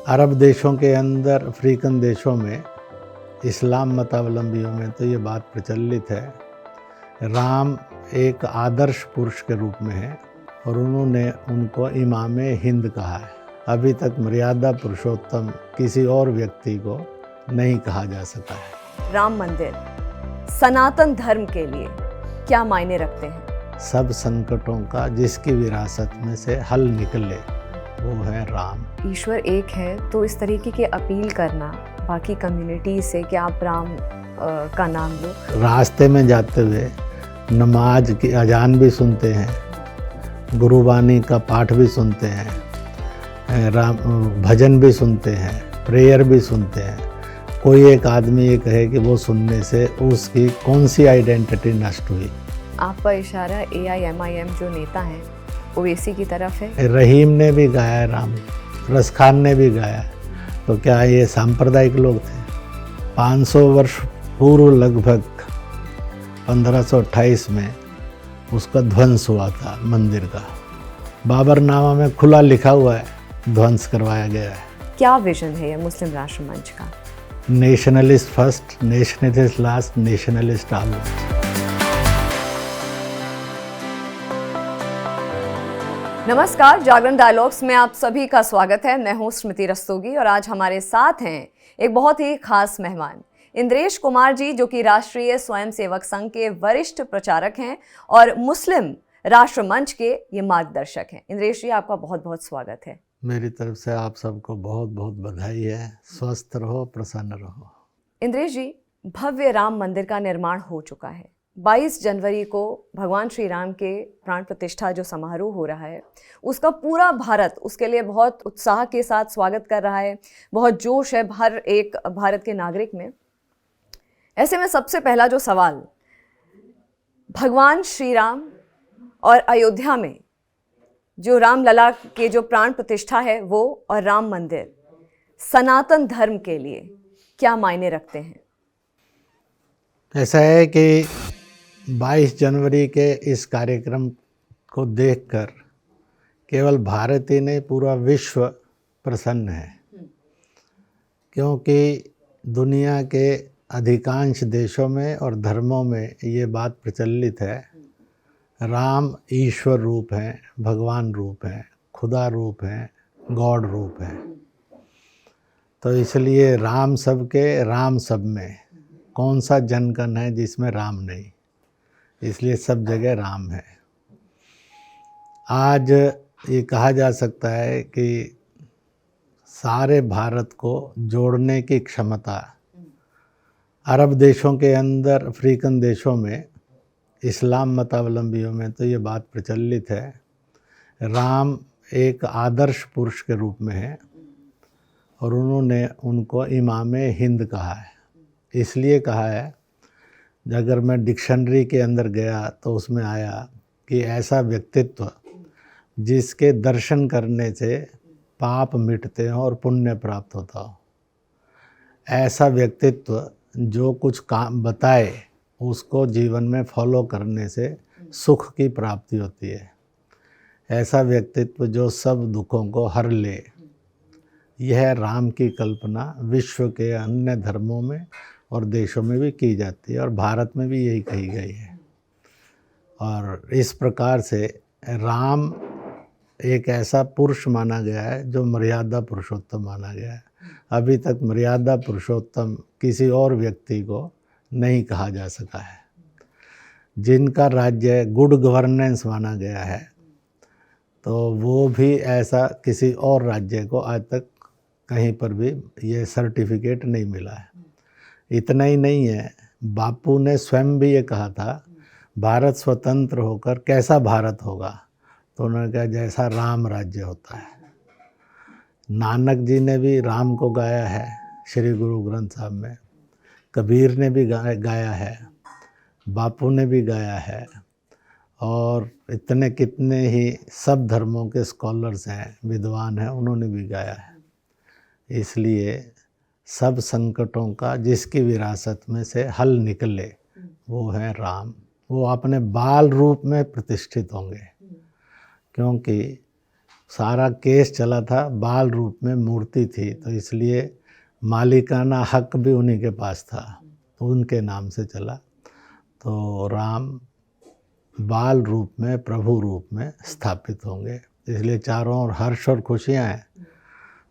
अरब देशों के अंदर, अफ्रीकन देशों में, इस्लाम मतावलंबियों में तो ये बात प्रचलित है, राम एक आदर्श पुरुष के रूप में है और उन्होंने उनको इमाम हिंद कहा है। अभी तक मर्यादा पुरुषोत्तम किसी और व्यक्ति को नहीं कहा जा सका है। राम मंदिर सनातन धर्म के लिए क्या मायने रखते हैं? सब संकटों का जिसकी विरासत में से हल निकले वो है राम। ईश्वर एक है, तो इस तरीके की अपील करना बाकी कम्युनिटी से कि आप राम का नाम लो। रास्ते में जाते हुए नमाज की अजान भी सुनते हैं, गुरुबानी का पाठ भी सुनते हैं, राम भजन भी सुनते हैं, प्रेयर भी सुनते हैं। कोई एक आदमी ये कहे कि वो सुनने से उसकी कौन सी आइडेंटिटी नष्ट हुई। आपका इशारा AIMIM जो नेता हैं ओवैसी की तरफ है। रहीम ने भी गाया है, राम रस खान ने भी गाया है, तो क्या ये सांप्रदायिक लोग थे? 500 वर्ष पूर्व लगभग 1528 में उसका ध्वंस हुआ था मंदिर का। बाबरनामा में खुला लिखा हुआ है, ध्वंस करवाया गया है। क्या विजन है ये मुस्लिम राष्ट्र मंच का? Nationalist first, nationalist last, nationalist always. नमस्कार, जागरण डायलॉग्स में आप सभी का स्वागत है। मैं हूं स्मृति रस्तोगी और आज हमारे साथ हैं एक बहुत ही खास मेहमान इंद्रेश कुमार जी, जो कि राष्ट्रीय स्वयंसेवक संघ के वरिष्ठ प्रचारक हैं और मुस्लिम राष्ट्र मंच के ये मार्गदर्शक हैं। इंद्रेश जी, आपका बहुत बहुत स्वागत है। मेरी तरफ से आप सबको बहुत बहुत बधाई है। स्वस्थ रहो, प्रसन्न रहो। इंद्रेश जी, भव्य राम मंदिर का निर्माण हो चुका है। 22 जनवरी को भगवान श्री राम के प्राण प्रतिष्ठा जो समारोह हो रहा है, उसका पूरा भारत उसके लिए बहुत उत्साह के साथ स्वागत कर रहा है। बहुत जोश है हर एक भारत के नागरिक में। ऐसे में सबसे पहला जो सवाल, भगवान श्री राम और अयोध्या में जो रामलला के जो प्राण प्रतिष्ठा है वो और राम मंदिर सनातन धर्म के लिए क्या मायने रखते हैं? ऐसा है कि 22 जनवरी के इस कार्यक्रम को देखकर केवल भारत ही नहीं, पूरा विश्व प्रसन्न है, क्योंकि दुनिया के अधिकांश देशों में और धर्मों में ये बात प्रचलित है, राम ईश्वर रूप हैं, भगवान रूप हैं, खुदा रूप हैं, गॉड रूप हैं। तो इसलिए राम सबके, राम सब में। कौन सा जनगण है जिसमें राम नहीं? इसलिए सब जगह राम है। आज ये कहा जा सकता है कि सारे भारत को जोड़ने की क्षमता अरब देशों के अंदर, अफ्रीकन देशों में, इस्लाम मतावलंबियों में तो ये बात प्रचलित है, राम एक आदर्श पुरुष के रूप में है और उन्होंने उनको इमाम हिंद कहा है। इसलिए कहा है, अगर मैं डिक्शनरी के अंदर गया तो उसमें आया कि ऐसा व्यक्तित्व जिसके दर्शन करने से पाप मिटते हो और पुण्य प्राप्त होता हो। ऐसा व्यक्तित्व जो कुछ काम बताए उसको जीवन में फॉलो करने से सुख की प्राप्ति होती है। ऐसा व्यक्तित्व जो सब दुखों को हर ले। यह राम की कल्पना विश्व के अन्य धर्मों में और देशों में भी की जाती है और भारत में भी यही कही गई है। और इस प्रकार से राम एक ऐसा पुरुष माना गया है जो मर्यादा पुरुषोत्तम माना गया है। अभी तक मर्यादा पुरुषोत्तम किसी और व्यक्ति को नहीं कहा जा सका है। जिनका राज्य गुड गवर्नेंस माना गया है, तो वो भी ऐसा किसी और राज्य को आज तक कहीं पर भी ये सर्टिफिकेट नहीं मिला है। इतना ही नहीं है, बापू ने स्वयं भी ये कहा था, भारत स्वतंत्र होकर कैसा भारत होगा? तो उन्होंने कहा जैसा राम राज्य होता है। नानक जी ने भी राम को गाया है श्री गुरु ग्रंथ साहब में, कबीर ने भी गाया है, बापू ने भी गाया है और इतने कितने ही सब धर्मों के स्कॉलर्स हैं, विद्वान हैं, उन्होंने भी गाया है। इसलिए सब संकटों का जिसकी विरासत में से हल निकले वो है राम। वो अपने बाल रूप में प्रतिष्ठित होंगे, क्योंकि सारा केस चला था, बाल रूप में मूर्ति थी, तो इसलिए मालिकाना हक भी उन्हीं के पास था, तो उनके नाम से चला। तो राम बाल रूप में, प्रभु रूप में स्थापित होंगे, इसलिए चारों ओर हर्ष और खुशियाँ हैं।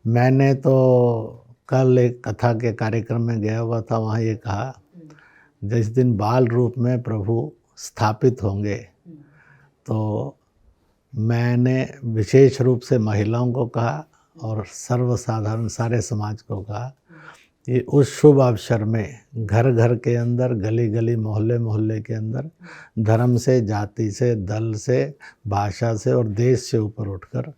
मैंने तो कल एक कथा के कार्यक्रम में गया हुआ था, वहाँ ये कहा जिस दिन बाल रूप में प्रभु स्थापित होंगे, तो मैंने विशेष रूप से महिलाओं को कहा और सर्वसाधारण सारे समाज को कहा कि उस शुभ अवसर में घर घर के अंदर, गली गली, मोहल्ले मोहल्ले के अंदर धर्म से, जाति से, दल से, भाषा से और देश से ऊपर उठकर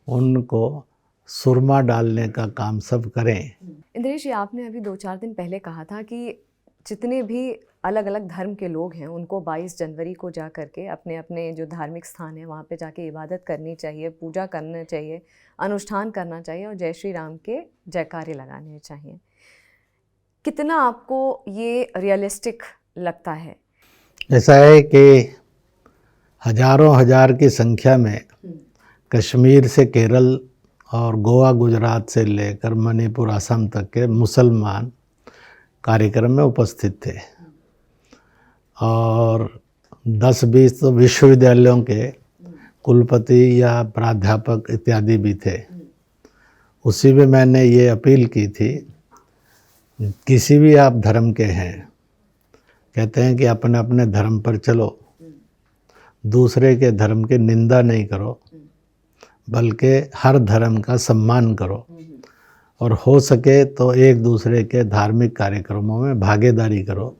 उनको सुरमा डालने का काम सब करें। इंद्रेश जी, आपने अभी 2-4 दिन पहले कहा था कि जितने भी अलग अलग धर्म के लोग हैं उनको 22 जनवरी को जा करके अपने अपने जो धार्मिक स्थान है वहाँ पे जाके इबादत करनी चाहिए, पूजा करना चाहिए, अनुष्ठान करना चाहिए और जय श्री राम के जयकारे लगाने चाहिए। कितना आपको ये रियलिस्टिक लगता है? ऐसा है कि हजारों हजार की संख्या में कश्मीर से केरल और गोवा, गुजरात से लेकर मणिपुर, असम तक के मुसलमान कार्यक्रम में उपस्थित थे और 10-20 तो विश्वविद्यालयों के कुलपति या प्राध्यापक इत्यादि भी थे। उसी में मैंने ये अपील की थी, किसी भी आप धर्म के हैं, कहते हैं कि अपने अपने धर्म पर चलो, दूसरे के धर्म की निंदा नहीं करो, बल्कि हर धर्म का सम्मान करो और हो सके तो एक दूसरे के धार्मिक कार्यक्रमों में भागीदारी करो,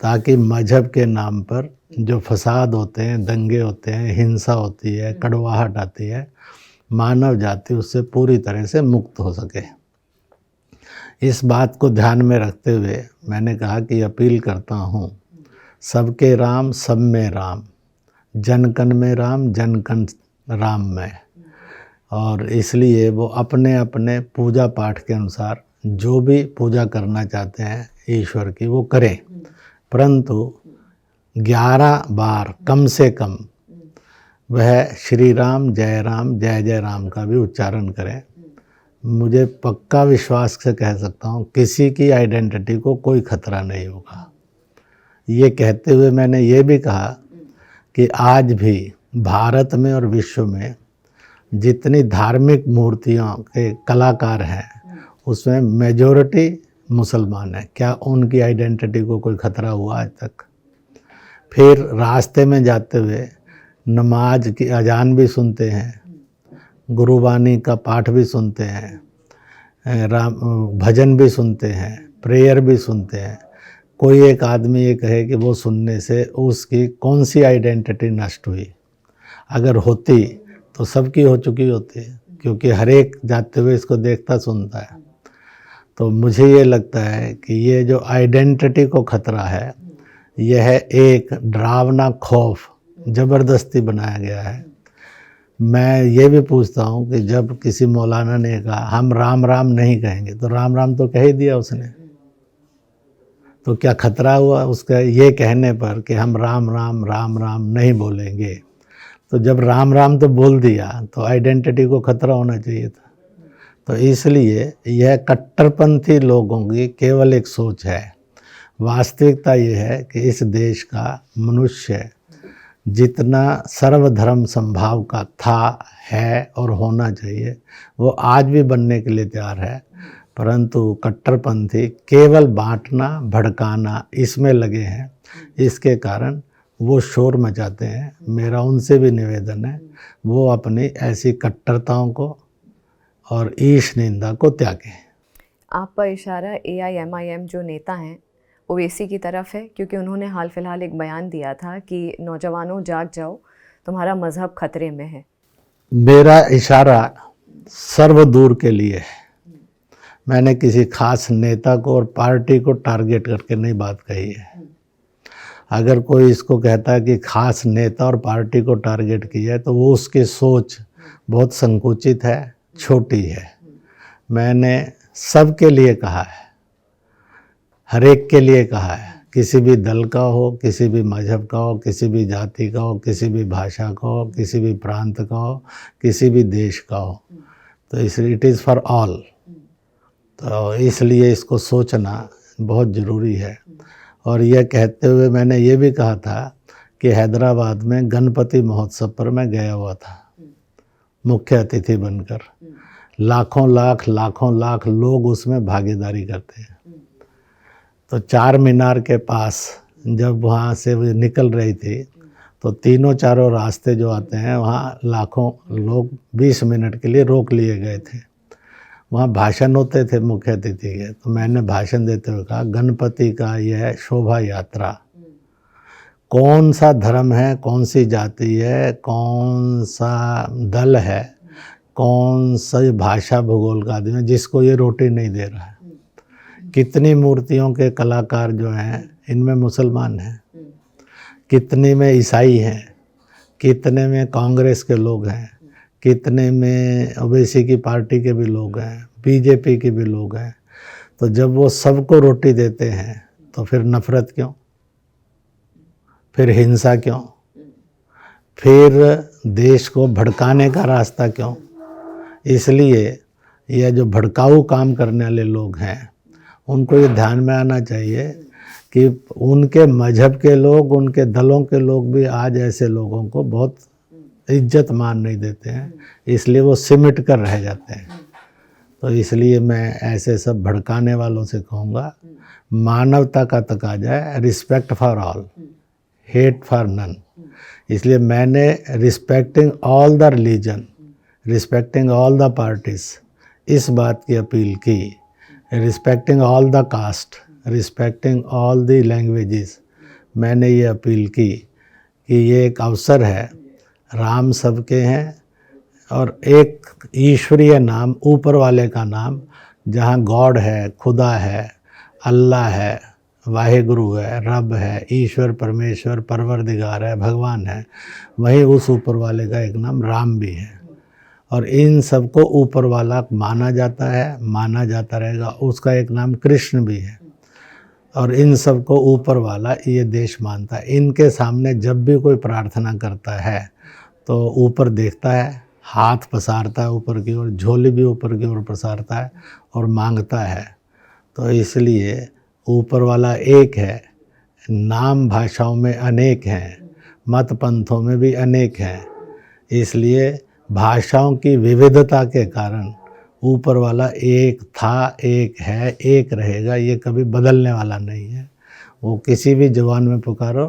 ताकि मजहब के नाम पर जो फसाद होते हैं, दंगे होते हैं, हिंसा होती है, कड़वाहट आती है, मानव जाति उससे पूरी तरह से मुक्त हो सके। इस बात को ध्यान में रखते हुए मैंने कहा कि अपील करता हूँ, सबके राम सब में राम, जन कन में राम, जन कन राम में। और इसलिए वो अपने अपने पूजा पाठ के अनुसार जो भी पूजा करना चाहते हैं ईश्वर की वो करें, परंतु 11 बार कम से कम वह श्री राम, जय जय राम का भी उच्चारण करें। मुझे पक्का विश्वास से कह सकता हूँ किसी की आइडेंटिटी को कोई खतरा नहीं होगा। ये कहते हुए मैंने ये भी कहा कि आज भी भारत में और विश्व में जितनी धार्मिक मूर्तियों के कलाकार हैं उसमें मेजॉरिटी मुसलमान है। क्या उनकी आइडेंटिटी को कोई खतरा हुआ आज तक? फिर रास्ते में जाते हुए नमाज की अजान भी सुनते हैं, गुरुबानी का पाठ भी सुनते हैं, राम भजन भी सुनते हैं, प्रेयर भी सुनते हैं। कोई एक आदमी ये कहे कि वो सुनने से उसकी कौन सी आइडेंटिटी नष्ट हुई? अगर होती तो सबकी हो चुकी होती, क्योंकि हर एक जाते हुए इसको देखता सुनता है। तो मुझे ये लगता है कि ये जो आइडेंटिटी को खतरा है, यह एक डरावना खौफ ज़बरदस्ती बनाया गया है। मैं ये भी पूछता हूँ कि जब किसी मौलाना ने कहा हम राम राम नहीं कहेंगे, तो राम राम तो कह ही दिया उसने, तो क्या खतरा हुआ उसका ये कहने पर कि हम राम राम नहीं बोलेंगे? तो जब राम राम तो बोल दिया तो आइडेंटिटी को खतरा होना चाहिए था। तो इसलिए यह कट्टरपंथी लोगों की केवल एक सोच है। वास्तविकता ये है कि इस देश का मनुष्य जितना सर्वधर्म संभाव का था, है और होना चाहिए, वो आज भी बनने के लिए तैयार है, परंतु कट्टरपंथी केवल बांटना, भड़काना इसमें लगे हैं। इसके कारण वो शोर मचाते हैं। मेरा उनसे भी निवेदन है वो अपनी ऐसी कट्टरताओं को और ईश निंदा को त्यागें। आपका इशारा AIMIM जो नेता हैं ओवैसी की तरफ है, क्योंकि उन्होंने हाल फिलहाल एक बयान दिया था कि नौजवानों जाग जाओ, तुम्हारा मज़हब खतरे में है। मेरा इशारा सर्वदूर के लिए है। मैंने किसी खास नेता को और पार्टी को टारगेट करके नहीं बात कही है। अगर कोई इसको कहता है कि खास नेता और पार्टी को टारगेट किया है, तो वो उसकी सोच बहुत संकुचित है, छोटी है। मैंने सबके लिए कहा है, हर एक के लिए कहा है किसी भी दल का हो, किसी भी मजहब का हो, किसी भी जाति का हो, किसी भी भाषा का हो, किसी भी प्रांत का हो, किसी भी देश का हो। तो इसलिए इट इज़ फॉर ऑल। तो इसलिए इसको सोचना बहुत ज़रूरी है। और यह कहते हुए मैंने ये भी कहा था कि हैदराबाद में गणपति महोत्सव पर मैं गया हुआ था मुख्य अतिथि बनकर। लाखों लाख लोग उसमें भागीदारी करते हैं। तो चार मीनार के पास जब वहाँ से निकल रही थी तो तीनों चारों रास्ते जो आते हैं वहाँ लाखों लोग 20 मिनट के लिए रोक लिए गए थे। वहाँ भाषण होते थे मुख्य अतिथि के। तो मैंने भाषण देते हुए कहा, गणपति का यह शोभा यात्रा कौन सा धर्म है, कौन सी जाति है, कौन सा दल है, कौन सा भाषा भूगोल का आदमी है जिसको ये रोटी नहीं दे रहा है। कितनी मूर्तियों के कलाकार जो हैं इनमें मुसलमान हैं, कितने में ईसाई हैं, कितने में कांग्रेस के लोग हैं, कितने में ओबीसी की पार्टी के भी लोग हैं, बीजेपी के भी लोग हैं। तो जब वो सबको रोटी देते हैं तो फिर नफ़रत क्यों, फिर हिंसा क्यों, फिर देश को भड़काने का रास्ता क्यों। इसलिए यह जो भड़काऊ काम करने वाले लोग हैं उनको ये ध्यान में आना चाहिए कि उनके मजहब के लोग, उनके दलों के लोग भी आज ऐसे लोगों को बहुत इज्जत मान नहीं देते हैं, इसलिए वो सिमट कर रह जाते हैं। तो इसलिए मैं ऐसे सब भड़काने वालों से कहूँगा, मानवता का तकाजा है, respect for all, hate for none. इसलिए मैंने respecting all the religion, respecting all the parties, इस बात की अपील की, respecting all the caste, respecting all the languages. मैंने ये अपील की कि ये एक अवसर है, राम सबके हैं और एक ईश्वरीय नाम, ऊपर वाले का नाम, जहाँ गॉड है, खुदा है, अल्लाह है, वाहेगुरु है, रब है, ईश्वर परमेश्वर परवरदिगार है, भगवान है, वहीं उस ऊपर वाले का एक नाम राम भी है। और इन सबको ऊपर वाला माना जाता है, माना जाता रहेगा। उसका एक नाम कृष्ण भी है और इन सबको ऊपर वाला ये देश मानता है। इनके सामने जब भी कोई प्रार्थना करता है तो ऊपर देखता है, हाथ पसारता है ऊपर की ओर, झोली भी ऊपर की ओर पसारता है और मांगता है। तो इसलिए ऊपर वाला एक है, नाम भाषाओं में अनेक हैं, मत पंथों में भी अनेक हैं। इसलिए भाषाओं की विविधता के कारण ऊपर वाला एक था, एक है, एक रहेगा, ये कभी बदलने वाला नहीं है। वो किसी भी जुबान में पुकारो,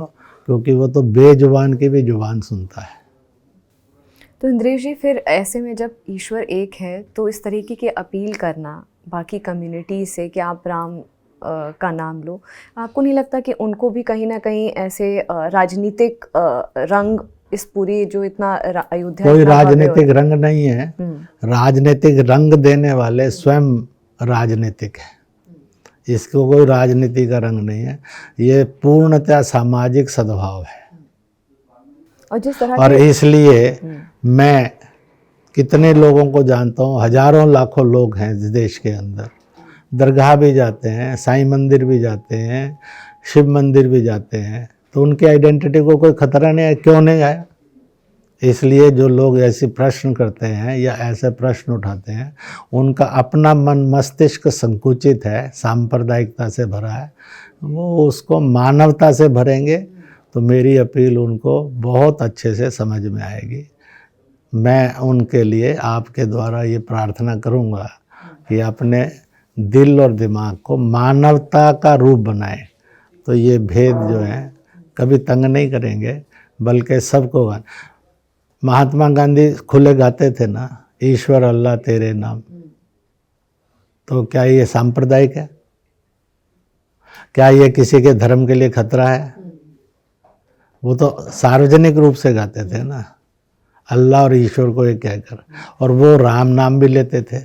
क्योंकि वो तो बेजुबान की भी जुबान सुनता है। तो इंद्रेश जी, फिर ऐसे में जब ईश्वर एक है तो इस तरीके की अपील करना बाकी कम्युनिटी से कि आप राम का नाम लो, आपको नहीं लगता कि उनको भी कहीं ना कहीं ऐसे राजनीतिक रंग इस पूरी जो इतना अयोध्या, कोई राजनीतिक रंग नहीं है। राजनीतिक रंग देने वाले स्वयं राजनीतिक है, इसको कोई राजनीति का रंग नहीं है। ये पूर्णतः सामाजिक सद्भाव है। और जिस तरह और इसलिए मैं कितने लोगों को जानता हूँ, हजारों लाखों लोग हैं इस देश के अंदर, दरगाह भी जाते हैं, साईं मंदिर भी जाते हैं, शिव मंदिर भी जाते हैं, तो उनकी आइडेंटिटी को कोई खतरा नहीं है। क्यों नहीं आया? इसलिए जो लोग ऐसे प्रश्न करते हैं या ऐसे प्रश्न उठाते हैं, उनका अपना मन मस्तिष्क संकुचित है, सांप्रदायिकता से भरा है। वो उसको मानवता से भरेंगे तो मेरी अपील उनको बहुत अच्छे से समझ में आएगी। मैं उनके लिए आपके द्वारा ये प्रार्थना करूँगा कि अपने दिल और दिमाग को मानवता का रूप बनाएं, तो ये भेद जो है कभी तंग नहीं करेंगे, बल्कि सबको। महात्मा गांधी खुले गाते थे ना, ईश्वर अल्लाह तेरे नाम। तो क्या ये सांप्रदायिक है? क्या ये किसी के धर्म के लिए खतरा है? वो तो सार्वजनिक रूप से गाते थे ना, अल्लाह और ईश्वर को एक कहकर। और वो राम नाम भी लेते थे,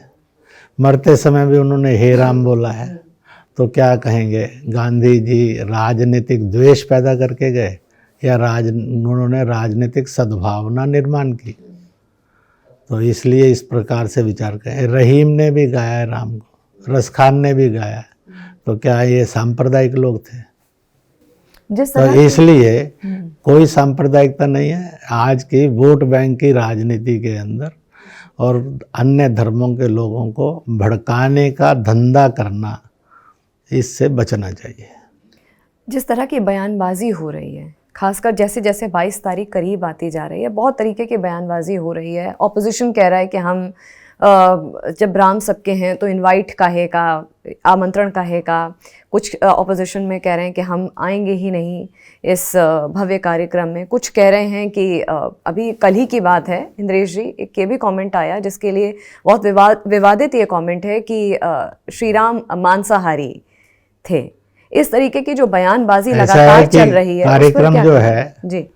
मरते समय भी उन्होंने हे राम बोला है। तो क्या कहेंगे, गांधी जी राजनीतिक द्वेष पैदा करके गए या उन्होंने राजनीतिक सद्भावना निर्माण की? तो इसलिए इस प्रकार से विचार करें। रहीम ने भी गाया है राम को, रस खान ने भी गाया है, तो क्या ये सांप्रदायिक लोग थे? जिस तो तरह इसलिए कोई सांप्रदायिकता नहीं है। आज की वोट बैंक की राजनीति के अंदर और अन्य धर्मों के लोगों को भड़काने का धंधा करना, इससे बचना चाहिए। जिस तरह की बयानबाजी हो रही है, खासकर जैसे जैसे 22 तारीख करीब आती जा रही है, बहुत तरीके की बयानबाजी हो रही है। ऑपोजिशन कह रहा है कि हम जब राम सबके हैं तो इनवाइट काहे का, आमंत्रण काहे का। कुछ ऑपोजिशन में कह रहे हैं कि हम आएंगे ही नहीं इस भव्य कार्यक्रम में। कुछ कह रहे हैं कि अभी कल ही की बात है इंद्रेश जी, एक ये भी कमेंट आया जिसके लिए बहुत विवादित ये कमेंट है कि श्री राम मांसाहारी थे। इस तरीके की जो बयानबाजी लगातार चल रही है, कार्यक्रम जो है जी,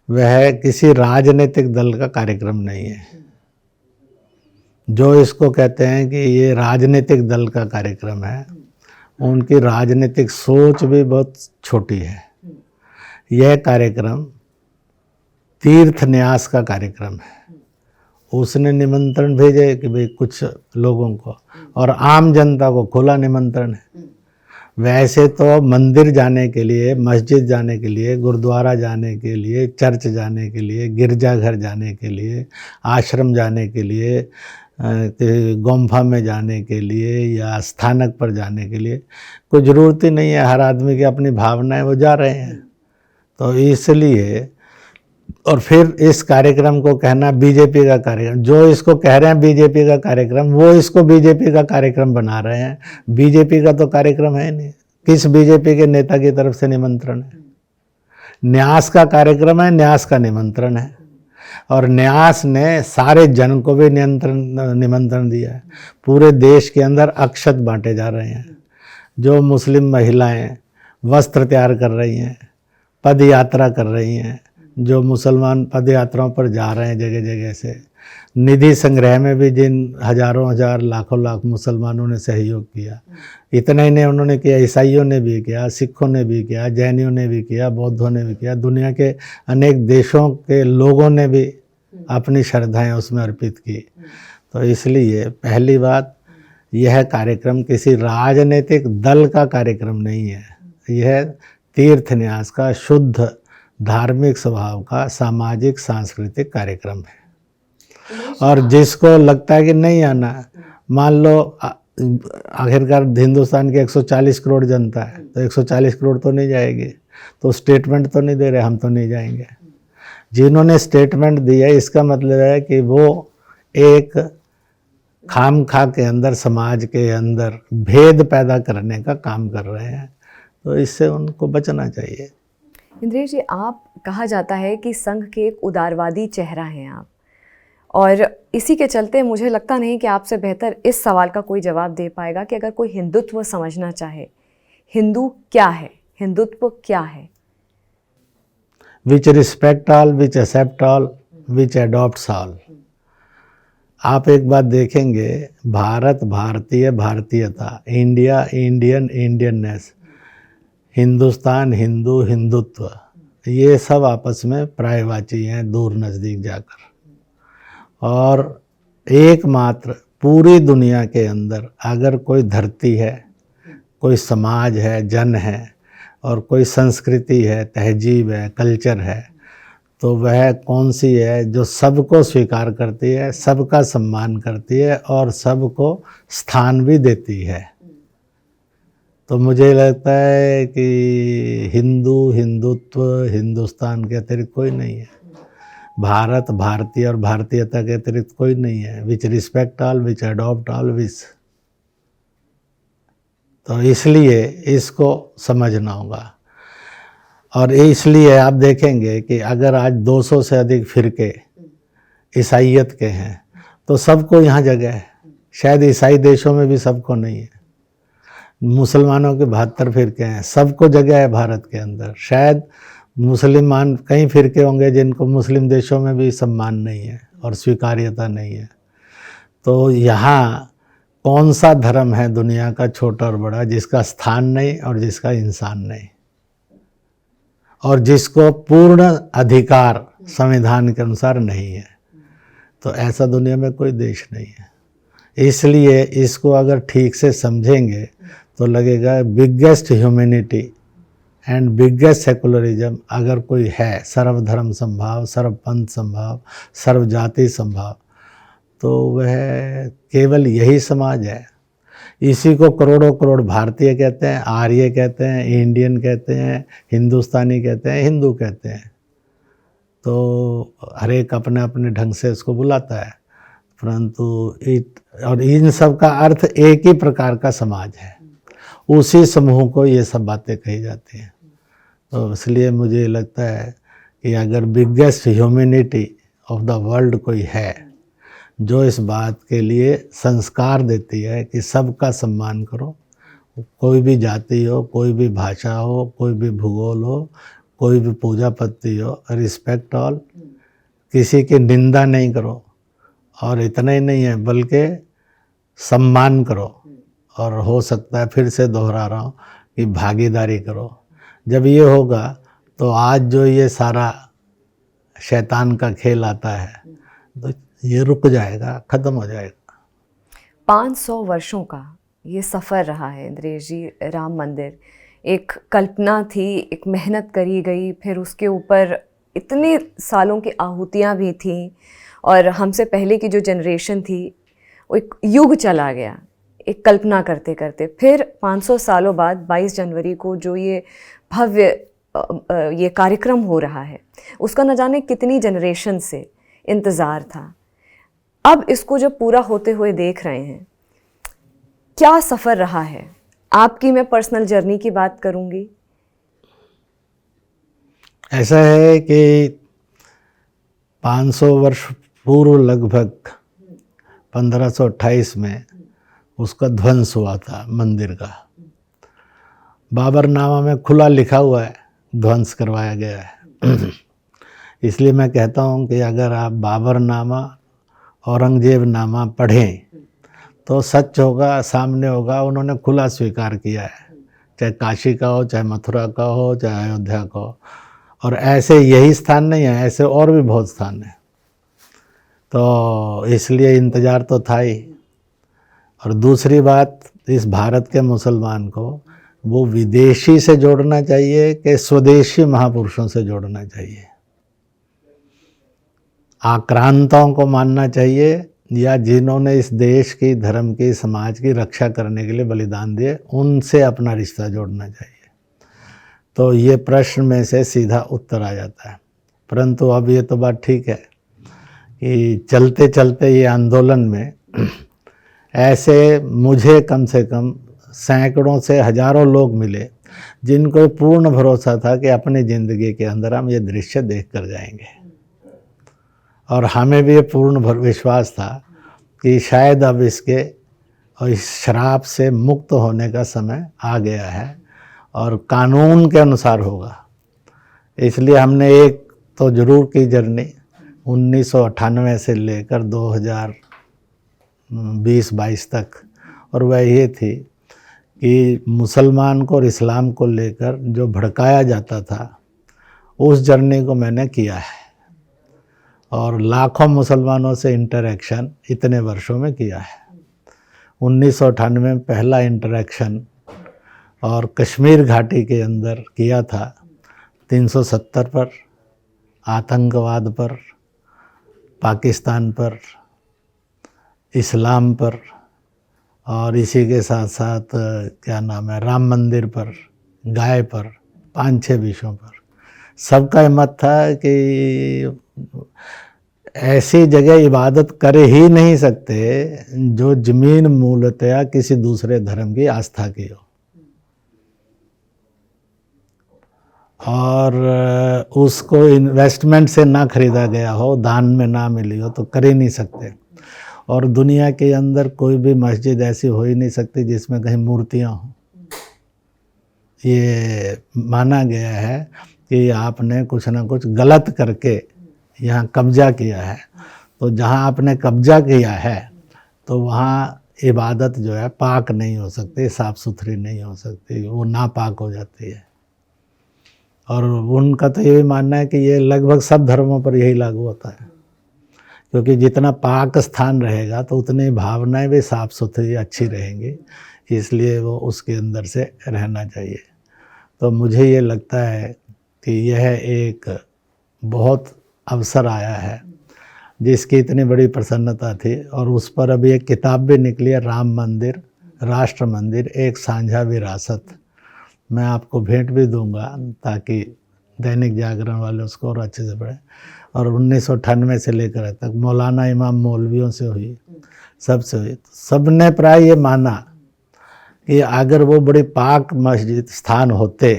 वह किसी राजनीतिक दल का कार्यक्रम नहीं है। जो इसको कहते हैं कि ये राजनीतिक दल का कार्यक्रम है, उनकी राजनीतिक सोच भी बहुत छोटी है। यह कार्यक्रम तीर्थ न्यास का कार्यक्रम है। उसने निमंत्रण भेजे कि भाई कुछ लोगों को, और आम जनता को खुला निमंत्रण है। वैसे तो मंदिर जाने के लिए, मस्जिद जाने के लिए, गुरुद्वारा जाने के लिए, चर्च जाने के लिए, गिरजाघर जाने के लिए, आश्रम जाने के लिए, गुम्फा में जाने के लिए या स्थानक पर जाने के लिए कोई ज़रूरत ही नहीं है। हर आदमी की अपनी भावनाएं, वो जा रहे हैं। तो इसलिए, और फिर इस कार्यक्रम को कहना बीजेपी का कार्यक्रम, जो इसको कह रहे हैं बीजेपी का कार्यक्रम, वो इसको बीजेपी का कार्यक्रम बना रहे हैं। बीजेपी का तो कार्यक्रम है नहीं। किस बीजेपी के नेता की तरफ से निमंत्रण है? न्यास का कार्यक्रम है, न्यास का निमंत्रण है। और न्यास ने सारे जन को भी निमंत्रण दिया है। पूरे देश के अंदर अक्षत बांटे जा रहे हैं। जो मुस्लिम महिलाएं वस्त्र तैयार कर रही हैं, पद यात्रा कर रही हैं, जो मुसलमान पद यात्राओं पर जा रहे हैं जगह जगह से, निधि संग्रह में भी जिन हजारों हजार लाखों लाख मुसलमानों ने सहयोग किया, इतना ही नहीं उन्होंने किया, ईसाइयों ने भी किया, सिखों ने भी किया, जैनियों ने भी किया, बौद्धों ने भी किया, दुनिया के अनेक देशों के लोगों ने भी अपनी श्रद्धाएं उसमें अर्पित की। तो इसलिए पहली बात, यह कार्यक्रम किसी राजनीतिक दल का कार्यक्रम नहीं है। यह तीर्थ न्यास का शुद्ध धार्मिक स्वभाव का सामाजिक सांस्कृतिक कार्यक्रम है। और जिसको लगता है कि नहीं आना, मान लो आखिरकार हिंदुस्तान की 140 करोड़ जनता है, तो 140 करोड़ तो नहीं जाएगी, तो स्टेटमेंट तो नहीं दे रहे हम तो नहीं जाएंगे। जिन्होंने स्टेटमेंट दिया, इसका मतलब है कि वो एक खामखा के अंदर, समाज के अंदर भेद पैदा करने का काम कर रहे हैं। तो इससे उनको बचना चाहिए। इंद्रेश जी, आप, कहा जाता है कि संघ के एक उदारवादी चेहरा हैं आप, और इसी के चलते मुझे लगता नहीं कि आपसे बेहतर इस सवाल का कोई जवाब दे पाएगा कि अगर कोई हिंदुत्व समझना चाहे, हिंदू क्या है, हिंदुत्व क्या है? Which respect all, which accept all, which adopts all. आप एक बात देखेंगे, भारत भारतीय, भारतीयता, India Indian, Indianness, Hindustan Hindu, Hindutva, ये सब आपस में पर्यायवाची हैं दूर नज़दीक जाकर। और एकमात्र पूरी दुनिया के अंदर अगर कोई धरती है, कोई समाज है, जन है, और कोई संस्कृति है, तहजीब है, कल्चर है, तो वह कौन सी है? जो सबको स्वीकार करती है, सबका सम्मान करती है और सबको स्थान भी देती है। तो मुझे लगता है कि हिंदू, हिंदुत्व, हिंदुस्तान के अतिरिक्त कोई नहीं है। भारत, भारतीय और भारतीयता के अतिरिक्त कोई नहीं है। Which respect all, which adopt all, विच। तो इसलिए इसको समझना होगा। और इसलिए आप देखेंगे कि अगर आज 200 से अधिक फिरके ईसाइयत के हैं, तो सबको यहाँ जगह है। शायद ईसाई देशों में भी सबको नहीं है। मुसलमानों के 72 फिरके हैं, सबको जगह है भारत के अंदर। शायद मुसलमान कई फिरके होंगे जिनको मुस्लिम देशों में भी सम्मान नहीं है और स्वीकार्यता नहीं है। तो यहाँ कौन सा धर्म है दुनिया का छोटा और बड़ा जिसका स्थान नहीं और जिसका इंसान नहीं, और जिसको पूर्ण अधिकार संविधान के अनुसार नहीं है? तो ऐसा दुनिया में कोई देश नहीं है। इसलिए इसको अगर ठीक से समझेंगे तो लगेगा biggest humanity and biggest secularism अगर कोई है, सर्वधर्म संभाव, सर्वपंथ संभाव, सर्वजाति संभाव, तो वह केवल यही समाज है। इसी को करोड़ों करोड़ भारतीय कहते हैं, आर्य कहते हैं, इंडियन कहते हैं, हिंदुस्तानी कहते हैं, हिंदू कहते हैं। तो हर एक अपने अपने ढंग से उसको बुलाता है, परंतु और इन सब का अर्थ एक ही प्रकार का समाज है, उसी समूह को ये सब बातें कही जाती हैं। तो इसलिए मुझे लगता है कि अगर biggest humanity of the world कोई है जो इस बात के लिए संस्कार देती है कि सबका सम्मान करो, कोई भी जाति हो, कोई भी भाषा हो, कोई भी भूगोल हो, कोई भी पूजा पत्ती हो, रिस्पेक्ट ऑल, किसी की निंदा नहीं करो, और इतना ही नहीं है बल्कि सम्मान करो, और हो सकता है फिर से दोहरा रहा हूँ कि भागीदारी करो। जब ये होगा तो आज जो ये सारा शैतान का खेल आता है तो ये रुक जाएगा, ख़त्म हो जाएगा। 500 वर्षों का ये सफ़र रहा है इंद्रेश जी। राम मंदिर एक कल्पना थी, एक मेहनत करी गई, फिर उसके ऊपर इतने सालों की आहुतियाँ भी थीं, और हमसे पहले की जो जनरेशन थी वो एक युग चला गया एक कल्पना करते करते। फिर 500 सालों बाद 22 जनवरी को जो ये भव्य ये कार्यक्रम हो रहा है, उसका न जाने कितनी जनरेशन से इंतज़ार था। अब इसको जब पूरा होते हुए देख रहे हैं, क्या सफ़र रहा है आपकी? मैं पर्सनल जर्नी की बात करूंगी। ऐसा है कि 500 वर्ष पूर्व लगभग 1528 में उसका ध्वंस हुआ था मंदिर का। बाबरनामा में खुला लिखा हुआ है ध्वंस करवाया गया है। इसलिए मैं कहता हूँ कि अगर आप बाबरनामा, औरंगजेब नामा पढ़ें तो सच होगा, सामने होगा, उन्होंने खुला स्वीकार किया है, चाहे काशी का हो, चाहे मथुरा का हो, चाहे अयोध्या का हो। और ऐसे यही स्थान नहीं है, ऐसे और भी बहुत स्थान हैं। तो इसलिए इंतज़ार तो था ही। और दूसरी बात, इस भारत के मुसलमान को वो विदेशी से जोड़ना चाहिए कि स्वदेशी महापुरुषों से जोड़ना चाहिए, आक्रांताओं को मानना चाहिए, या जिन्होंने इस देश की, धर्म की, समाज की रक्षा करने के लिए बलिदान दिए, उनसे अपना रिश्ता जोड़ना चाहिए। तो ये प्रश्न में से सीधा उत्तर आ जाता है। परंतु अब ये तो बात ठीक है कि चलते चलते ये आंदोलन में ऐसे मुझे कम से कम सैकड़ों से हजारों लोग मिले जिनको पूर्ण भरोसा था कि अपनी ज़िंदगी के अंदर हम ये दृश्य देख कर जाएंगे। और हमें भी ये पूर्ण विश्वास था कि शायद अब इसके और इस श्राप से मुक्त होने का समय आ गया है और कानून के अनुसार होगा। इसलिए हमने एक तो ज़रूर की जर्नी 1998 से लेकर 2020-22 तक, और वह ये थी कि मुसलमान को और इस्लाम को लेकर जो भड़काया जाता था उस जर्नी को मैंने किया है, और लाखों मुसलमानों से इंटरेक्शन इतने वर्षों में किया है। 1998 में पहला इंटरेक्शन और कश्मीर घाटी के अंदर किया था 370 पर, आतंकवाद पर, पाकिस्तान पर, इस्लाम पर, और इसी के साथ साथ क्या नाम है, राम मंदिर पर, गाय पर, 5-6 विषयों पर। सबका मत था कि ऐसी जगह इबादत कर ही नहीं सकते जो ज़मीन मूलतया किसी दूसरे धर्म की आस्था की हो, और उसको इन्वेस्टमेंट से ना खरीदा गया हो, दान में ना मिली हो, तो कर ही नहीं सकते। और दुनिया के अंदर कोई भी मस्जिद ऐसी हो ही नहीं सकती जिसमें कहीं मूर्तियाँ हों। ये माना गया है कि आपने कुछ ना कुछ गलत करके यहाँ कब्जा किया है, तो जहाँ आपने कब्जा किया है तो वहाँ इबादत जो है पाक नहीं हो सकती, साफ़ सुथरी नहीं हो सकती, वो नापाक हो जाती है। और उनका तो ये भी मानना है कि ये लगभग सब धर्मों पर यही लागू होता है, क्योंकि जितना पाक स्थान रहेगा तो उतनी भावनाएं भी साफ़ सुथरी अच्छी रहेंगी, इसलिए वो उसके अंदर से रहना चाहिए। तो मुझे ये लगता है कि यह एक बहुत अवसर आया है जिसकी इतनी बड़ी प्रसन्नता थी। और उस पर अभी एक किताब भी निकली है, राम मंदिर राष्ट्र मंदिर एक साझा विरासत। मैं आपको भेंट भी दूंगा ताकि दैनिक जागरण वाले उसको और अच्छे से पढ़ें। और 1998 से लेकर अब तक मौलाना इमाम मौलवियों से हुई, सबसे हुई, तो सब ने प्राय ये माना कि अगर वो बड़ी पाक मस्जिद स्थान होते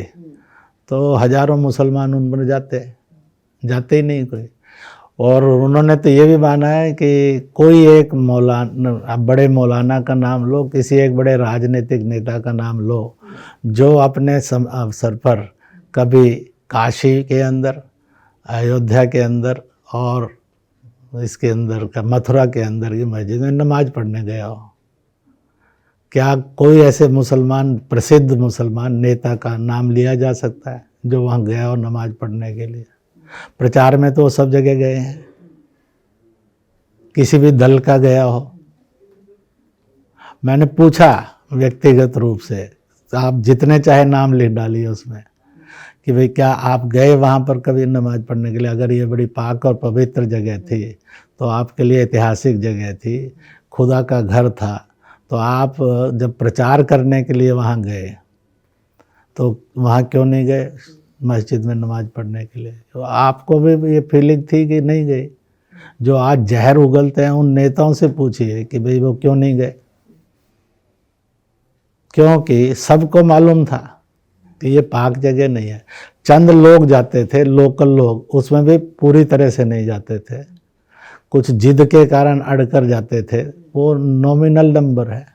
तो हजारों मुसलमान उन पर जाते ही नहीं कोई। और उन्होंने तो ये भी माना है कि कोई एक मौलाना, बड़े मौलाना का नाम लो, किसी एक बड़े राजनीतिक नेता का नाम लो, जो अपने अवसर पर कभी काशी के अंदर, अयोध्या के अंदर और इसके अंदर का मथुरा के अंदर की मस्जिद में नमाज पढ़ने गया हो। क्या कोई ऐसे मुसलमान, प्रसिद्ध मुसलमान नेता का नाम लिया जा सकता है जो वहाँ गया हो नमाज पढ़ने के लिए? प्रचार में तो सब जगह गए हैं, किसी भी दल का गया हो। मैंने पूछा व्यक्तिगत रूप से, आप जितने चाहे नाम लिख डालिए उसमें, कि भाई क्या आप गए वहाँ पर कभी नमाज पढ़ने के लिए? अगर ये बड़ी पाक और पवित्र जगह थी तो आपके लिए ऐतिहासिक जगह थी, खुदा का घर था, तो आप जब प्रचार करने के लिए वहाँ गए तो वहाँ क्यों नहीं गए मस्जिद में नमाज पढ़ने के लिए? तो आपको भी ये फीलिंग थी कि नहीं गई? जो आज जहर उगलते हैं उन नेताओं से पूछिए कि भाई वो क्यों नहीं गए, क्योंकि सबको मालूम था कि ये पाक जगह नहीं है। चंद लोग जाते थे, लोकल लोग, उसमें भी पूरी तरह से नहीं जाते थे, कुछ जिद के कारण अड़कर जाते थे, वो नॉमिनल नंबर है।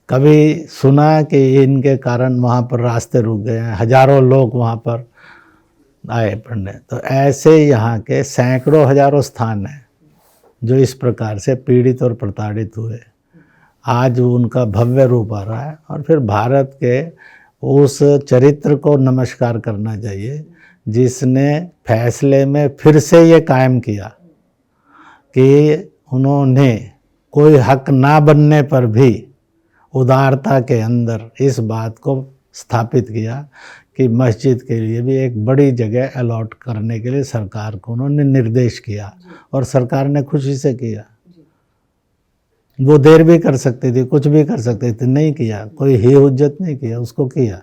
कभी सुना कि इनके कारण वहाँ पर रास्ते रुक गए हैं, हजारों लोग वहाँ पर आए पढ़ने। तो ऐसे यहाँ के सैकड़ों हजारों स्थान हैं जो इस प्रकार से पीड़ित और प्रताड़ित हुए। आज उनका भव्य रूप आ रहा है। और फिर भारत के उस चरित्र को नमस्कार करना चाहिए जिसने फैसले में फिर से ये कायम किया कि उन्होंने कोई हक ना बनने पर भी उदारता के अंदर इस बात को स्थापित किया कि मस्जिद के लिए भी एक बड़ी जगह अलॉट करने के लिए सरकार को उन्होंने निर्देश किया, और सरकार ने खुशी से किया। वो देर भी कर सकती थी, कुछ भी कर सकती थी, नहीं किया, कोई ही हुज्जत नहीं किया, उसको किया।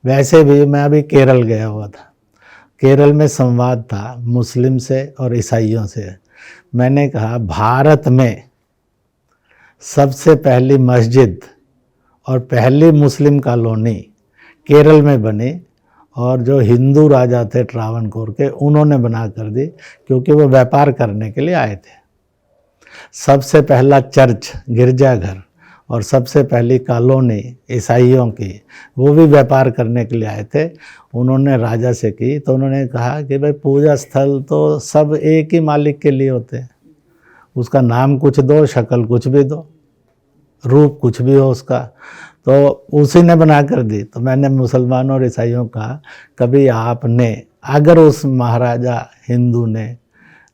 वैसे भी मैं अभी केरल गया हुआ था, केरल में संवाद था मुस्लिम से और ईसाइयों से। मैंने कहा भारत में सबसे पहली मस्जिद और पहली मुस्लिम कॉलोनी केरल में बनी, और जो हिंदू राजा थे ट्रावनकोर के, उन्होंने बना कर दी, क्योंकि वो व्यापार करने के लिए आए थे। सबसे पहला चर्च, गिरजाघर, और सबसे पहली कॉलोनी ईसाइयों की, वो भी व्यापार करने के लिए आए थे। उन्होंने राजा से की तो उन्होंने कहा कि भाई पूजा स्थल तो सब एक ही मालिक के लिए होते हैं, उसका नाम कुछ दो, शक्ल कुछ भी दो, रूप कुछ भी हो उसका, तो उसी ने बना कर दी। तो मैंने मुसलमानों और ईसाइयों का, कभी आपने अगर उस महाराजा हिंदू ने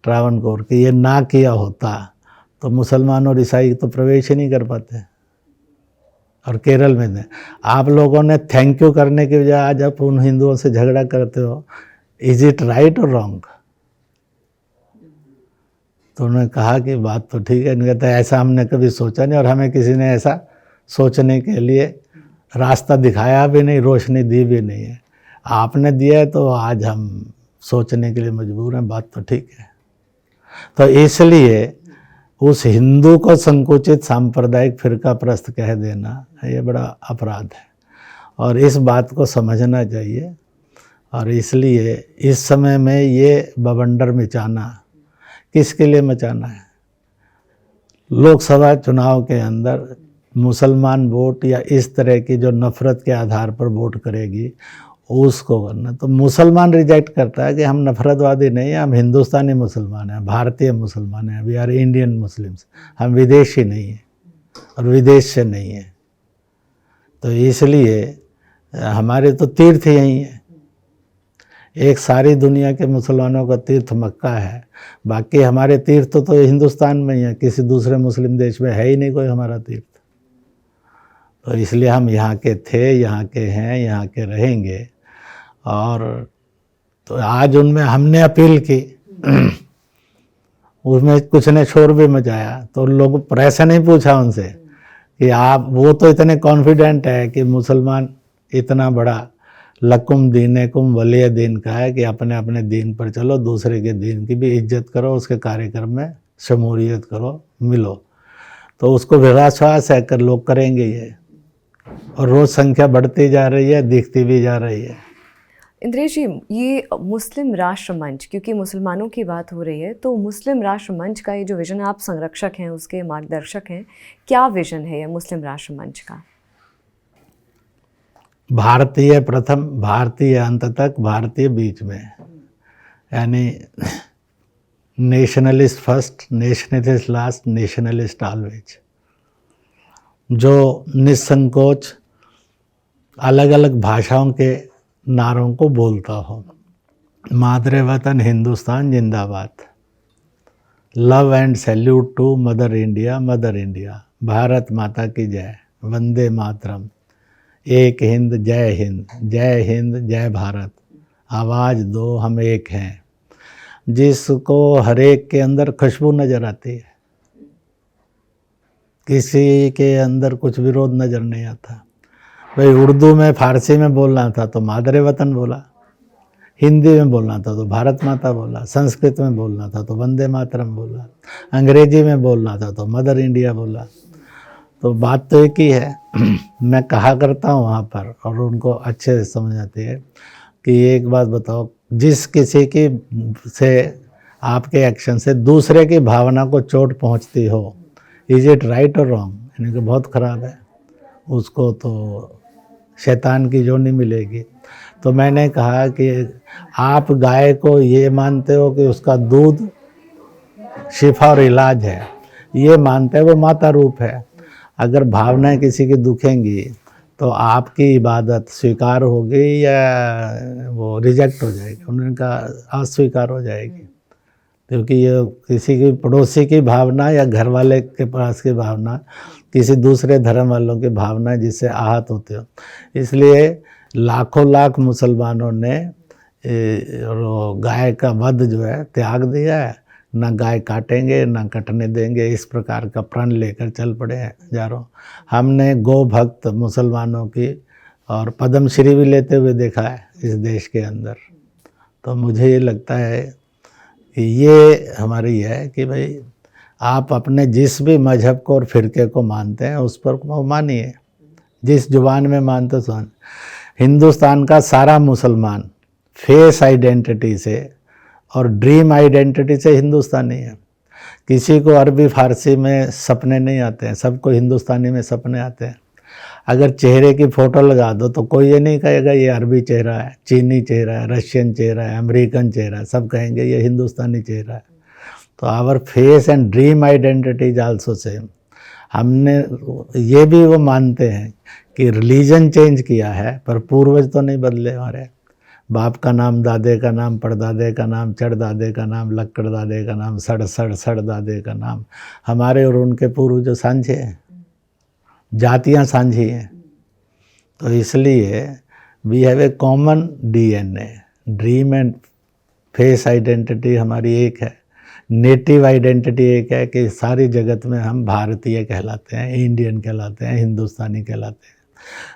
ट्रावनकोर के ये ना किया होता तो मुसलमान और ईसाई तो प्रवेश ही नहीं कर पाते। और केरल में ने आप लोगों ने थैंक यू करने के बजाय आज आप उन हिंदुओं से झगड़ा करते हो। इज इट राइट और रॉन्ग? तो उन्होंने कहा कि बात तो ठीक है। नहीं कहता ऐसा हमने कभी सोचा नहीं, और हमें किसी ने ऐसा सोचने के लिए रास्ता दिखाया भी नहीं, रोशनी दी भी नहीं है। आपने दिया है तो आज हम सोचने के लिए मजबूर हैं, बात तो ठीक है। तो इसलिए उस हिंदू को संकुचित सांप्रदायिक फिरका प्रस्त कह देना ये बड़ा अपराध है, और इस बात को समझना चाहिए। और इसलिए इस समय में ये बवंडर मचाना किसके लिए मचाना है? लोकसभा चुनाव के अंदर मुसलमान वोट या इस तरह की जो नफ़रत के आधार पर वोट करेगी उसको करना। तो मुसलमान रिजेक्ट करता है कि हम नफरतवादी नहीं हैं, हम हिंदुस्तानी मुसलमान हैं, भारतीय मुसलमान हैं, वी आर इंडियन मुस्लिम्स, हम विदेशी नहीं हैं और विदेश से नहीं हैं। तो इसलिए हमारे तो तीर्थ यहीं हैं। एक सारी दुनिया के मुसलमानों का तीर्थ मक्का है, बाकी हमारे तीर्थ तो हिंदुस्तान में ही है, किसी दूसरे मुस्लिम देश में है ही नहीं कोई हमारा तीर्थ। तो इसलिए हम यहाँ के थे, यहाँ के हैं, यहाँ के रहेंगे। और तो आज उनमें हमने अपील की, उसमें कुछ ने शोर भी मचाया, तो लोग प्रेस नहीं पूछा उनसे कि आप, वो तो इतने कॉन्फिडेंट है कि मुसलमान इतना बड़ा लकुम दीनकुम वलिय दीन का है कि अपने अपने दीन पर चलो, दूसरे के दीन की भी इज्जत करो, उसके कार्यक्रम में शमूलियत करो, मिलो। तो उसको विश्वास है कर लोग करेंगे ये, और रोज़ संख्या बढ़ती जा रही है, दिखती भी जा रही है। इंद्रेश जी, ये मुस्लिम राष्ट्र मंच, क्योंकि मुसलमानों की बात हो रही है, तो मुस्लिम राष्ट्र मंच का ये जो विज़न, आप संरक्षक हैं, उसके मार्गदर्शक हैं, क्या विज़न है ये मुस्लिम राष्ट्र मंच का? भारतीय प्रथम, भारतीय अंत तक, भारतीय बीच में, यानी nationalist first, nationalist last, nationalist always. जो निसंकोच अलग अलग भाषाओं के नारों को बोलता हो। मादरे वतन हिंदुस्तान जिंदाबाद, love and salute to mother India, mother India, Bharat Mata की जय, वंदे मातरम, एक हिंद जय हिंद, जय हिंद जय भारत, आवाज़ दो हम एक हैं। जिसको हर एक के अंदर खुशबू नज़र आती है, किसी के अंदर कुछ विरोध नज़र नहीं आता। भाई उर्दू में, फारसी में बोलना था तो मादरे वतन बोला, हिंदी में बोलना था तो भारत माता बोला, संस्कृत में बोलना था तो वंदे मातरम बोला, अंग्रेजी में बोलना था तो मदर इंडिया बोला। तो बात तो एक ही है। मैं कहा करता हूँ वहाँ पर, और उनको अच्छे से समझ आती है कि एक बात बताओ, जिस किसी की से आपके एक्शन से दूसरे की भावना को चोट पहुँचती हो, इज इट राइट और रॉन्ग? यानी कि बहुत ख़राब है, उसको तो शैतान की जोनी मिलेगी। तो मैंने कहा कि आप गाय को ये मानते हो कि उसका दूध शिफा और इलाज है, ये मानते हैं वो माता रूप है। अगर भावनाएं किसी की दुखेंगी तो आपकी इबादत स्वीकार होगी या वो रिजेक्ट हो जाएगी? उन्होंने कहा अस्वीकार हो जाएगी, क्योंकि ये किसी की पड़ोसी की भावना या घर वाले के पास की भावना, किसी दूसरे धर्म वालों की भावना जिससे आहत होते हो। इसलिए लाखों लाख मुसलमानों ने गाय का वध जो है त्याग दिया है, ना गाय काटेंगे ना कटने देंगे, इस प्रकार का प्रण लेकर चल पड़े हैं हजारों। हमने गो भक्त मुसलमानों की और पद्मश्री भी लेते हुए देखा है इस देश के अंदर। तो मुझे ये लगता है कि ये हमारी है कि भाई आप अपने जिस भी मजहब को और फ़िरके को मानते हैं उस पर मानिए, जिस जुबान में मानते हो। हिंदुस्तान का सारा मुसलमान फेस आइडेंटिटी से और ड्रीम आइडेंटिटी से हिंदुस्तानी है। किसी को अरबी फ़ारसी में सपने नहीं आते हैं, सबको हिंदुस्तानी में सपने आते हैं। अगर चेहरे की फ़ोटो लगा दो तो कोई ये नहीं कहेगा ये अरबी चेहरा है, चीनी चेहरा है, रशियन चेहरा है, अमेरिकन चेहरा है, सब कहेंगे ये हिंदुस्तानी चेहरा है। तो our face and dream identity is also same. हमने ये भी वो मानते हैं कि रिलीजन चेंज किया है पर पूर्वज तो नहीं बदले हमारे। बाप का नाम, दादे का नाम, परदादे का नाम, चढ़दादे का नाम, लक्कड़ दादे का नाम, सड़ दादे का नाम, हमारे और उनके पूर्वज सांझे हैं, जातियाँ सांझी हैं। तो इसलिए we have a common DNA, dream and face identity हमारी एक है, नेटिव आइडेंटिटी एक है कि सारी जगत में हम भारतीय कहलाते हैं, इंडियन कहलाते हैं, हिंदुस्तानी कहलाते हैं।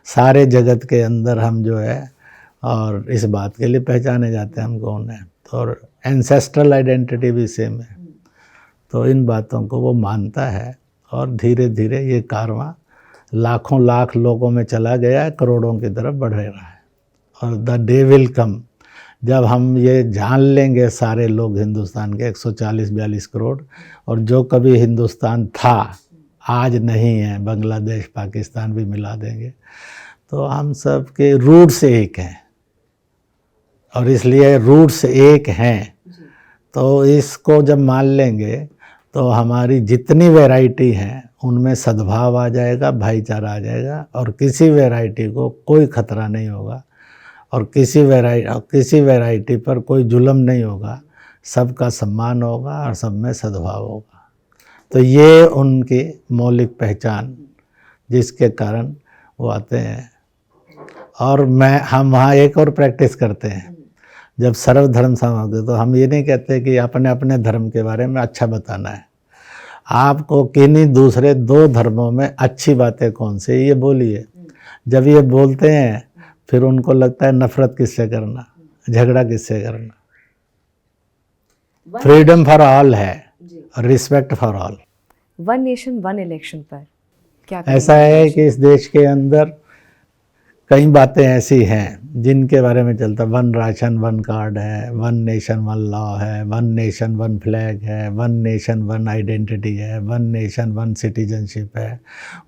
सारे जगत के अंदर हम जो है और इस बात के लिए पहचाने जाते हैं हम कौन हैं। तो और एंसेस्ट्रल आइडेंटिटी भी सेम है। तो इन बातों को वो मानता है और धीरे धीरे ये कारवां लाखों लाख लोगों में चला गया है, करोड़ों की तरफ बढ़ रहा है। और द डे विल कम जब हम ये जान लेंगे सारे लोग हिंदुस्तान के 140-42 करोड़, और जो कभी हिंदुस्तान था आज नहीं है, बांग्लादेश पाकिस्तान भी मिला देंगे, तो हम सब के रूट्स एक हैं। और इसलिए रूट्स एक हैं तो इसको जब मान लेंगे तो हमारी जितनी वैरायटी है उनमें सद्भाव आ जाएगा, भाईचारा आ जाएगा, और किसी वैरायटी को कोई खतरा नहीं होगा, और किसी वैरायटी पर कोई जुल्म नहीं होगा, सबका सम्मान होगा और सब में सद्भाव होगा। तो ये उनकी मौलिक पहचान, जिसके कारण वो आते हैं और हम वहाँ एक और प्रैक्टिस करते हैं। जब सर्वधर्म समागम, तो हम ये नहीं कहते कि अपने अपने धर्म के बारे में अच्छा बताना है, आपको किन्हीं दूसरे 2 धर्मों में अच्छी बातें कौन सी ये बोलिए। जब ये बोलते हैं फिर उनको लगता है नफरत किससे करना, झगड़ा किससे करना। फ्रीडम फॉर ऑल है, respect for all. One nation one election पर क्या ऐसा है कि इस देश के अंदर कई बातें ऐसी हैं जिनके बारे में चलता, वन राशन वन कार्ड है, वन नेशन वन लॉ है, वन नेशन वन फ्लैग है, वन नेशन वन आइडेंटिटी है, वन नेशन वन सिटीजनशिप है,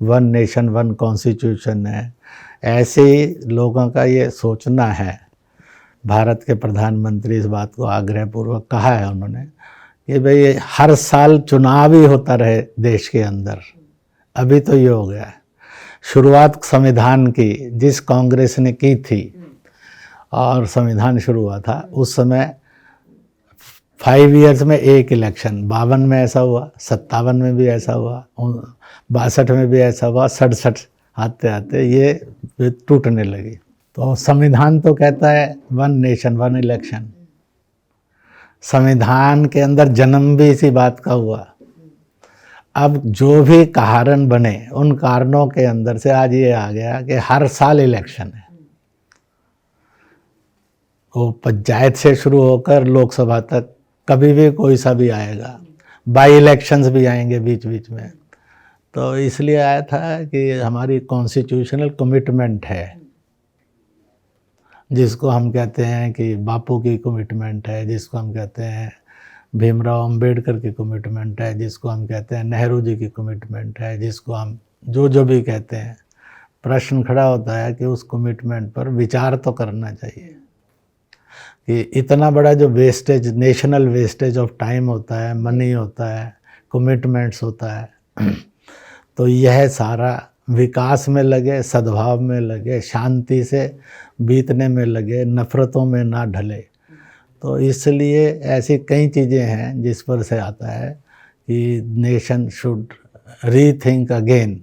वन नेशन वन कॉन्स्टिट्यूशन है। ऐसे लोगों का ये सोचना है। भारत के प्रधानमंत्री इस बात को आग्रहपूर्वक कहा है उन्होंने कि भाई हर साल चुनाव ही होता रहे देश के अंदर। अभी तो ये हो गया है, शुरुआत संविधान की जिस कांग्रेस ने की थी और संविधान शुरू हुआ था उस समय 5 इयर्स में एक इलेक्शन, 52 में ऐसा हुआ, 57 में भी ऐसा हुआ, 62 में भी ऐसा हुआ, 67 आते आते ये टूटने लगी। तो संविधान तो कहता है वन नेशन वन इलेक्शन। संविधान के अंदर जन्म भी इसी बात का हुआ। अब जो भी कारण बने उन कारणों के अंदर से आज ये आ गया कि हर साल इलेक्शन है। वो पंचायत से शुरू होकर लोकसभा तक कभी भी कोई सा भी आएगा, बाई इलेक्शंस भी आएंगे बीच बीच में। तो इसलिए आया था कि हमारी कॉन्स्टिट्यूशनल कमिटमेंट है, जिसको हम कहते हैं कि बापू की कमिटमेंट है, जिसको हम कहते हैं भीमराव अंबेडकर की कमिटमेंट है, जिसको हम कहते हैं नेहरू जी की कमिटमेंट है, जिसको हम जो भी कहते हैं। प्रश्न खड़ा होता है कि उस कमिटमेंट पर विचार तो करना चाहिए कि इतना बड़ा जो wastage, national wastage of time होता है, मनी होता है, कमिटमेंट्स होता है, तो यह सारा विकास में लगे, सद्भाव में लगे, शांति से बीतने में लगे, नफ़रतों में ना ढले। तो इसलिए ऐसी कई चीज़ें हैं जिस पर से आता है कि नेशन शुड रीथिंक अगेन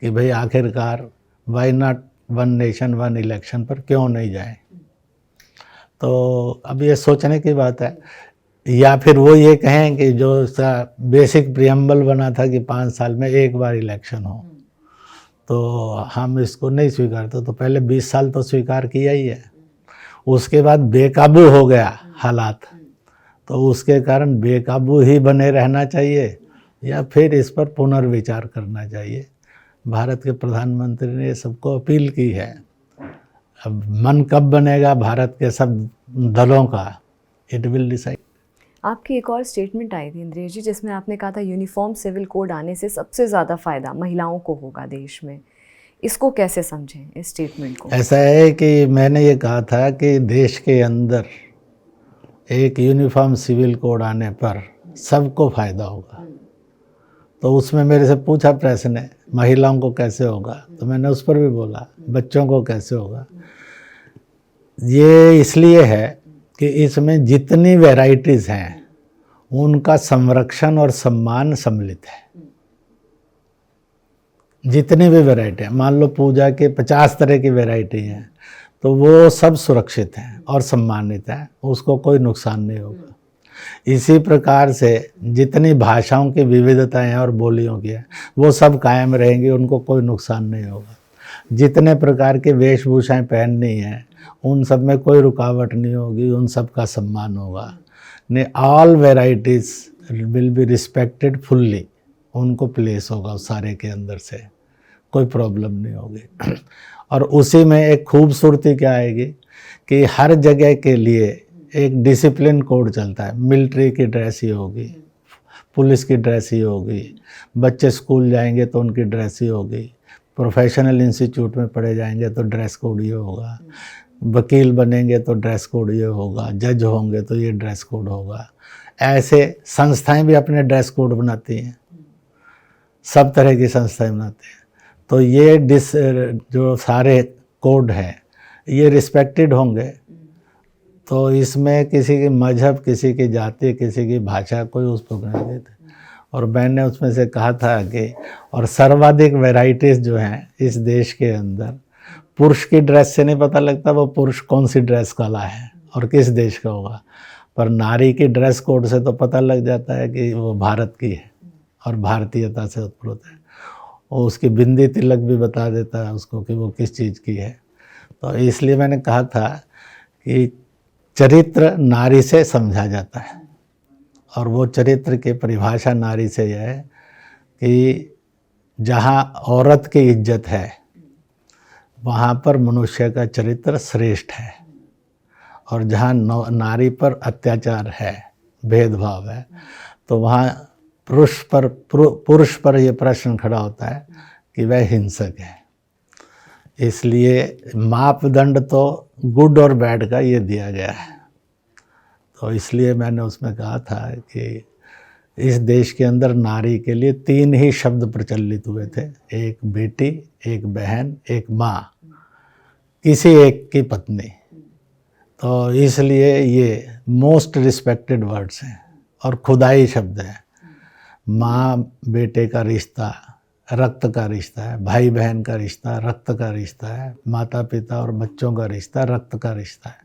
कि भाई आखिरकार why not one nation one election पर क्यों नहीं जाए। तो अब ये सोचने की बात है। या फिर वो ये कहें कि जो उसका बेसिक प्रियम्बल बना था कि 5 साल में एक बार इलेक्शन हो, तो हम इसको नहीं स्वीकारते। तो पहले 20 साल तो स्वीकार किया ही है, उसके बाद बेकाबू हो गया हालात, तो उसके कारण बेकाबू ही बने रहना चाहिए या फिर इस पर पुनर्विचार करना चाहिए। भारत के प्रधानमंत्री ने सबको अपील की है। अब मन कब बनेगा भारत के सब दलों का, इट विल डिसाइड। आपकी एक और स्टेटमेंट आई थी इंद्रेश जी, जिसमें आपने कहा था यूनिफॉर्म सिविल कोड आने से सबसे ज़्यादा फ़ायदा महिलाओं को होगा देश में। इसको कैसे समझें, इस स्टेटमेंट को? ऐसा है कि मैंने ये कहा था कि देश के अंदर एक यूनिफॉर्म सिविल कोड आने पर सबको फ़ायदा होगा। तो उसमें मेरे से पूछा प्रश्न है महिलाओं को कैसे होगा, तो मैंने उस पर भी बोला बच्चों को कैसे होगा। ये इसलिए है कि इसमें जितनी वैराइटीज़ हैं उनका संरक्षण और सम्मान सम्मिलित है। जितनी भी वैरायटी है, मान लो पूजा के 50 तरह की वैरायटी हैं, तो वो सब सुरक्षित हैं और सम्मानित हैं, उसको कोई नुकसान नहीं होगा। इसी प्रकार से जितनी भाषाओं की विविधताएं और बोलियों की है वो सब कायम रहेंगी, उनको कोई नुकसान नहीं होगा। जितने प्रकार की वेशभूषाएं पहननी हैं उन सब में कोई रुकावट नहीं होगी, उन सब का सम्मान होगा। ने all varieties will be respected fully, उनको प्लेस होगा उस सारे के अंदर से, कोई प्रॉब्लम नहीं होगी। और उसी में एक खूबसूरती क्या आएगी कि हर जगह के लिए एक डिसिप्लिन कोड चलता है। मिलिट्री की ड्रेस ही होगी, पुलिस की ड्रेस ही होगी, बच्चे स्कूल जाएंगे तो उनकी ड्रेस ही होगी, प्रोफेशनल इंस्टीट्यूट में पढ़े जाएंगे तो ड्रेस कोड ये होगा, वकील बनेंगे तो ड्रेस कोड ये होगा, जज होंगे तो ये ड्रेस कोड होगा। ऐसे संस्थाएं भी अपने ड्रेस कोड बनाती हैं, सब तरह की संस्थाएं बनाती हैं। तो ये जो सारे कोड हैं ये रिस्पेक्टेड होंगे। तो इसमें किसी की मजहब, किसी की जाति, किसी की भाषा कोई उस पर नहीं देते। और मैंने उसमें से कहा था कि और सर्वाधिक वैरायटीज़ जो हैं इस देश के अंदर, पुरुष की ड्रेस से नहीं पता लगता वो पुरुष कौन सी ड्रेस वाला है और किस देश का होगा, पर नारी की ड्रेस कोड से तो पता लग जाता है कि वो भारत की है और भारतीयता से उत्पन्न है। और उसकी बिंदी तिलक भी बता देता है उसको कि वो किस चीज़ की है। तो इसलिए मैंने कहा था कि चरित्र नारी से समझा जाता है, और वो चरित्र की परिभाषा नारी से यह है कि जहाँ औरत की इज्जत है वहाँ पर मनुष्य का चरित्र श्रेष्ठ है, और जहाँ नारी पर अत्याचार है, भेदभाव है, तो वहाँ पुरुष पर ये प्रश्न खड़ा होता है कि वह हिंसक है। इसलिए मापदंड तो गुड और बैड का ये दिया गया है। तो इसलिए मैंने उसमें कहा था कि इस देश के अंदर नारी के लिए 3 ही शब्द प्रचलित हुए थे, एक बेटी, एक बहन, एक माँ, किसी एक की पत्नी। तो इसलिए ये मोस्ट रिस्पेक्टेड वर्ड्स हैं और खुदाई शब्द है। माँ बेटे का रिश्ता रक्त का रिश्ता है, भाई बहन का रिश्ता रक्त का रिश्ता है, माता पिता और बच्चों का रिश्ता रक्त का रिश्ता है।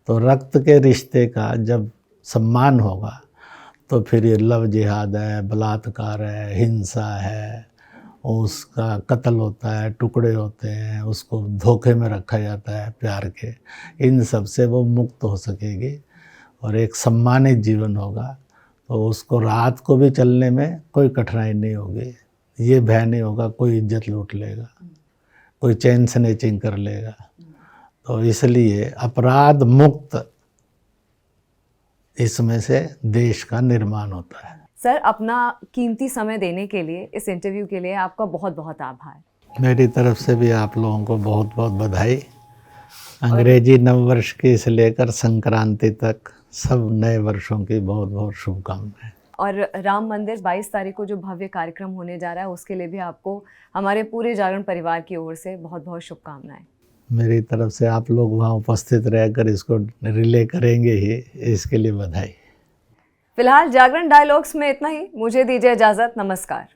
तो रक्त के रिश्ते का जब सम्मान होगा तो फिर ये लव जिहाद है, बलात्कार है, हिंसा है, उसका कत्ल होता है, टुकड़े होते हैं, उसको धोखे में रखा जाता है प्यार के, इन सब से वो मुक्त हो सकेगी और एक सम्मानित जीवन होगा। तो उसको रात को भी चलने में कोई कठिनाई नहीं होगी, ये भय नहीं होगा कोई इज्जत लूट लेगा, कोई चैन स्नैचिंग कर लेगा। तो इसलिए अपराध मुक्त इसमें से देश का निर्माण होता है। सर, अपना कीमती समय देने के लिए, इस इंटरव्यू के लिए आपका बहुत बहुत आभार। मेरी तरफ से भी आप लोगों को बहुत बहुत बधाई। अंग्रेजी नववर्ष की से लेकर संक्रांति तक सब नए वर्षों की बहुत बहुत शुभकामनाएं। और राम मंदिर 22 तारीख को जो भव्य कार्यक्रम होने जा रहा है उसके लिए भी आपको हमारे पूरे जागरण परिवार की ओर से बहुत बहुत शुभकामनाएं। मेरी तरफ से आप लोग वहाँ उपस्थित रहकर इसको रिले करेंगे ही, इसके लिए बधाई। फिलहाल जागरण डायलॉग्स में इतना ही। मुझे दीजिए इजाज़त। नमस्कार।